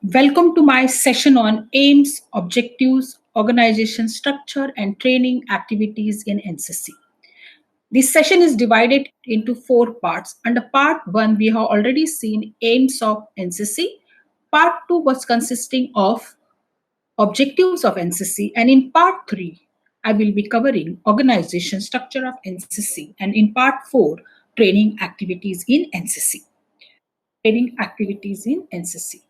Welcome to my session on aims, objectives, organization structure, and training activities in NCC. This session is divided into four parts. Under part one, we have already seen aims of NCC. Part two was consisting of objectives of NCC, and in part three, I will be covering organization structure of NCC, and in part four, training activities in NCC. Training activities in NCC.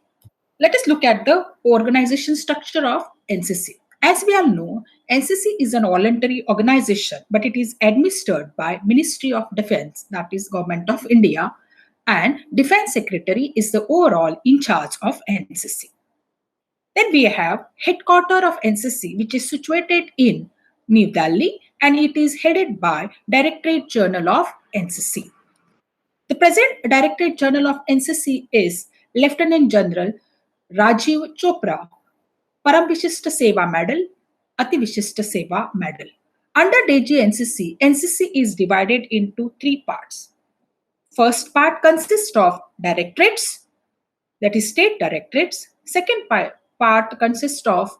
Let us look at the organization structure of NCC. As we all know, NCC is an voluntary organization, but it is administered by Ministry of Defense, that is Government of India, and Defense Secretary is the overall in charge of NCC. Then we have headquarter of NCC, which is situated in New Delhi, and it is headed by Directorate General of NCC. The present Directorate General of NCC is Lieutenant General Rajiv Chopra, Param Vishishta Seva Medal, Ati Vishishta Seva Medal. Under DG NCC, NCC is divided into three parts. First part consists of directorates, that is state directorates. Second part consists of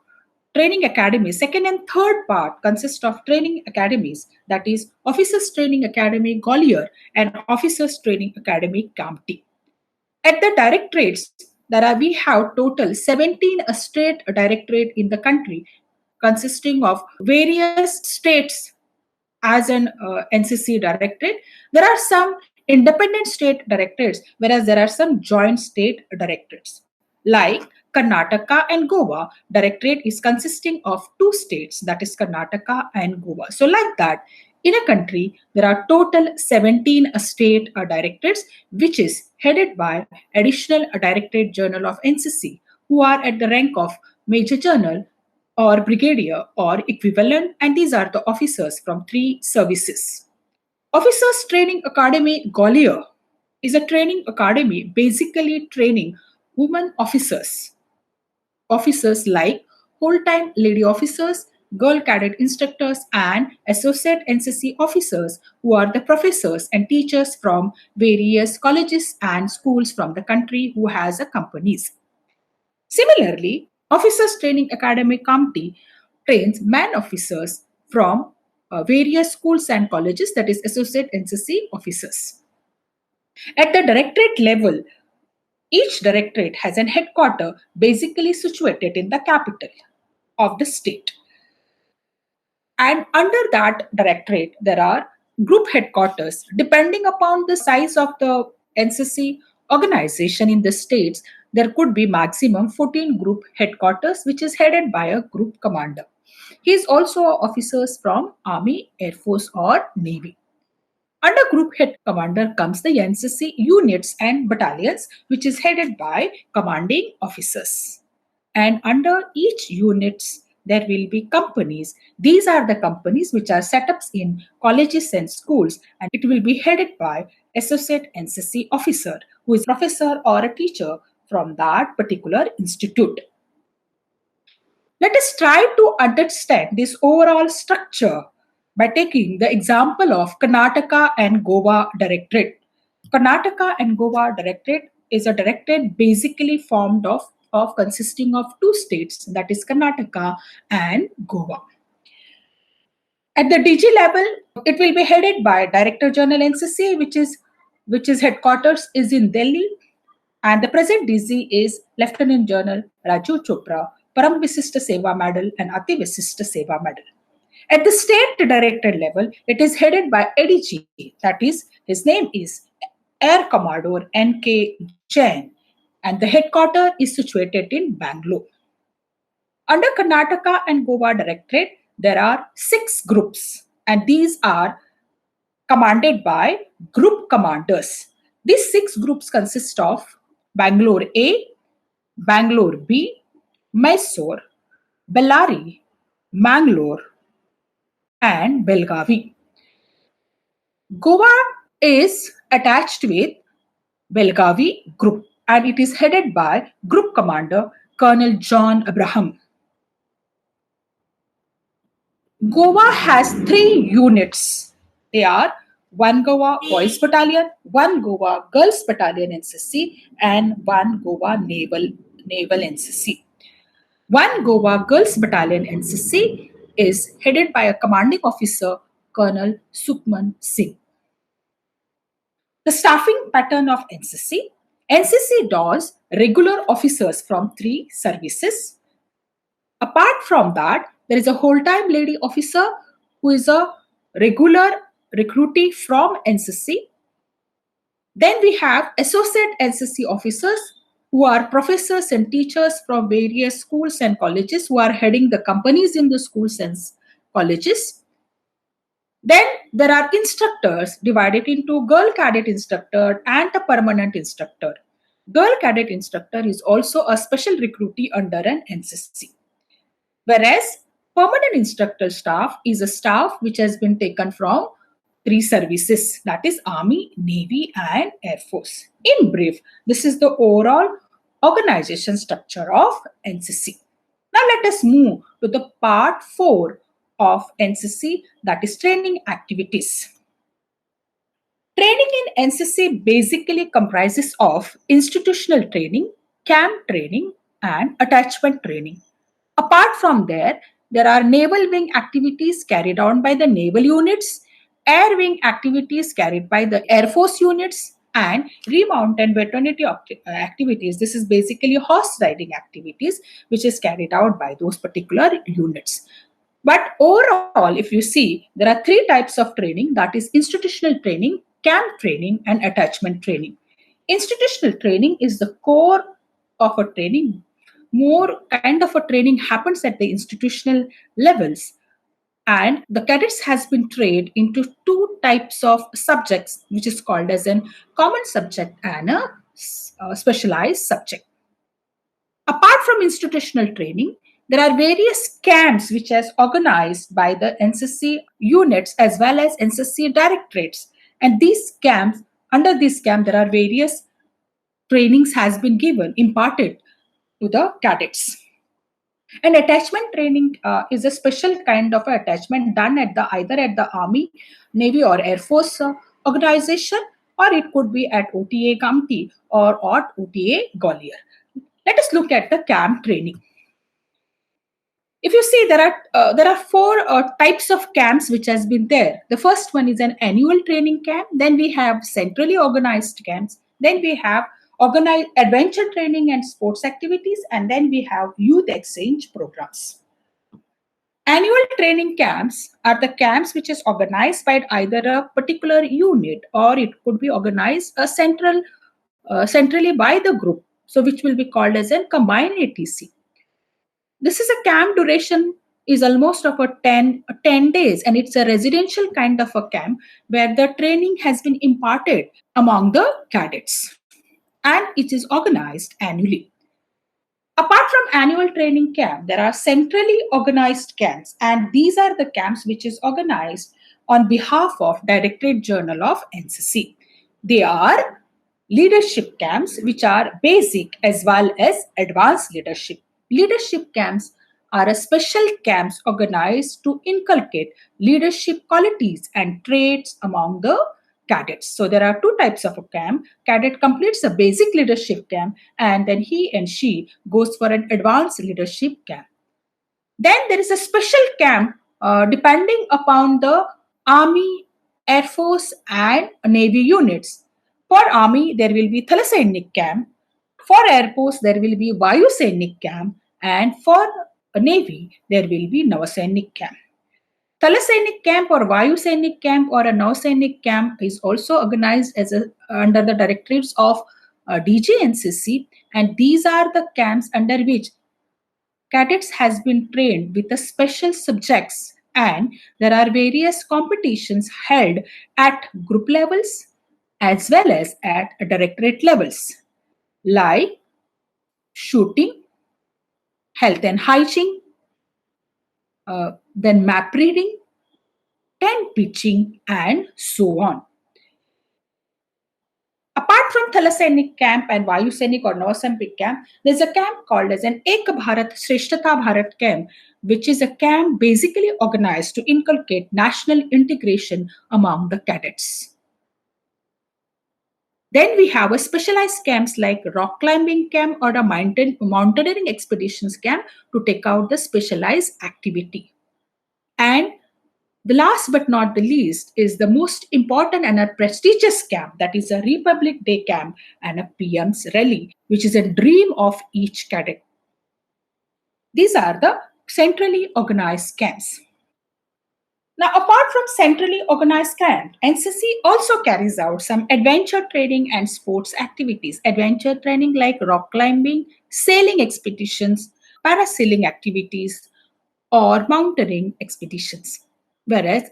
training academies. Second and third part consist of training academies, that is Officers Training Academy Gwalior and Officers Training Academy Kamptee. At the directorates, we have total 17 state directorate in the country, consisting of various states as an NCC directorate. There are some independent state directorates, whereas there are some joint state directorates. Like Karnataka and Goa, directorate is consisting of two states, that is Karnataka and Goa. So like that, in a country, there are total 17 state directorates, which is headed by Additional Directorate General of NCC, who are at the rank of Major General or Brigadier or equivalent, and these are the officers from three services. Officers Training Academy Gwalior is a training academy basically training women officers. Officers like whole-time lady officers, girl cadet instructors, and associate NCC officers who are the professors and teachers from various colleges and schools from the country who has a companies. Similarly, Officers Training Academy Kamptee trains man officers from various schools and colleges, that is associate NCC officers. At the directorate level, each directorate has an headquarter basically situated in the capital of the state. And under that directorate, there are group headquarters. Depending upon the size of the NCC organization in the states, there could be maximum 14 group headquarters, which is headed by a group commander. He is also officers from Army, Air Force, or Navy. Under group head commander comes the NCC units and battalions, which is headed by commanding officers. And under each units, there will be companies. These are the companies which are set up in colleges and schools, and it will be headed by associate NCC officer, who is a professor or a teacher from that particular institute. Let us try to understand this overall structure by taking the example of Karnataka and Goa Directorate. Karnataka and Goa Directorate is a directorate basically formed of consisting of two states, that is Karnataka and Goa. At the DG level, it will be headed by Director General NCC, which is headquarters is in Delhi, and the present DG is Lieutenant General Rajiv Chopra, Param Vishishta Seva Medal and Ati Vishishta Seva Medal. At the state director level, it is headed by ADG, that is, his name is Air Commodore N.K. Jain, and the headquarter is situated in Bangalore. Under Karnataka and Goa Directorate, there are 6 groups, and these are commanded by group commanders. These 6 groups consist of Bangalore A, Bangalore B, Mysore, Bellary, Mangalore, and Belgavi. Goa is attached with Belgavi Group, and it is headed by Group Commander Colonel John Abraham. Goa has 3 units. They are 1 Goa Boys Battalion, 1 Goa Girls Battalion NCC, and 1 Goa Naval Naval NCC. One Goa Girls Battalion NCC is headed by a commanding officer, Colonel Sukhman Singh. The staffing pattern of NCC. NCC draws regular officers from three services. Apart from that, there is a whole-time lady officer who is a regular recruitee from NCC. Then we have associate NCC officers who are professors and teachers from various schools and colleges who are heading the companies in the schools and colleges. Then there are instructors divided into girl cadet instructor and a permanent instructor. Girl cadet instructor is also a special recruitee under an NCC. Whereas permanent instructor staff is a staff which has been taken from three services, that is Army, Navy and Air Force. In brief, this is the overall organization structure of NCC. Now let us move to the part 4 of NCC, that is training activities. Training in NCC basically comprises of institutional training, camp training and attachment training. Apart from there are naval wing activities carried on by the naval units, air wing activities carried by the Air Force units, and remount and veterinary activities. This is basically horse riding activities which is carried out by those particular units. But overall, if you see, there are three types of training, that is institutional training, camp training, and attachment training. Institutional training is the core of a training. More kind of a training happens at the institutional levels, and the cadets has been trained into two types of subjects, which is called as a common subject and a specialized subject. Apart from institutional training, there are various camps which is organized by the NCC units as well as NCC directorates. And these camps, under this camp, there are various trainings has been given, imparted to the cadets. And attachment training is a special kind of attachment done at the either at the Army, Navy, or Air Force organization, or it could be at OTA Gamti or at OTA Gwalior. Let us look at the camp training. If you see, there are four types of camps which has been there. The first one is an annual training camp. Then we have centrally organized camps. Then we have organized adventure training and sports activities, and then we have youth exchange programs. Annual training camps are the camps which is organized by either a particular unit or it could be organized centrally by the group, so which will be called as a combined ATC. This is a camp duration is almost of a 10 days, and it's a residential kind of a camp where the training has been imparted among the cadets, and it is organized annually. Apart from annual training camp, there are centrally organized camps, and these are the camps which is organized on behalf of Directorate Journal of NCC. They are leadership camps, which are basic as well as advanced leadership. Leadership camps are a special camps organized to inculcate leadership qualities and traits among the cadets. So there are two types of a camp. Cadet completes a basic leadership camp and then he and she goes for an advanced leadership camp. Then there is a special camp depending upon the Army, Air Force and Navy units. For Army, there will be Thalasainik camp. For Air Force, there will be Vayu Sainik camp. And for Navy, there will be Navasainik camp. Thalasainik camp or Vayu Sainik camp or a Navasainik camp is also organized as under the directorates of DGNCC, and these are the camps under which cadets has been trained with the special subjects, and there are various competitions held at group levels as well as at directorate levels like shooting, health and hygiene, then map reading, tent pitching, and so on. Apart from Thalasainik camp and Vayu Sainik or Navasainik camp, there's a camp called as an Ek Bharat Shreshtata Bharat camp, which is a camp basically organized to inculcate national integration among the cadets. Then we have a specialized camps like rock climbing camp or a mountaineering expeditions camp to take out the specialized activity. And the last but not the least is the most important and a prestigious camp, that is a Republic Day camp and a PM's rally, which is a dream of each cadet. These are the centrally organized camps. Now, apart from centrally organized camp, NCC also carries out some adventure training and sports activities. Adventure training like rock climbing, sailing expeditions, parasailing activities, or mountaineering expeditions. Whereas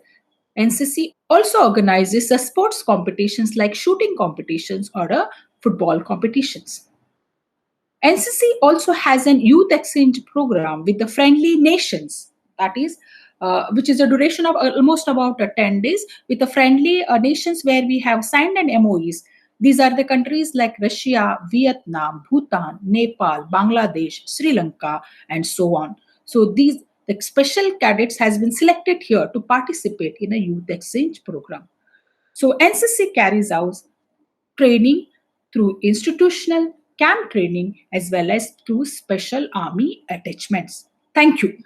NCC also organizes the sports competitions like shooting competitions or football competitions. NCC also has an youth exchange program with the friendly nations, that is, which is a duration of almost about 10 days with the friendly nations where we have signed an MOEs. These are the countries like Russia, Vietnam, Bhutan, Nepal, Bangladesh, Sri Lanka, and so on. So these the special cadets has been selected here to participate in a youth exchange program. So NCC carries out training through institutional camp training as well as through special army attachments. Thank you.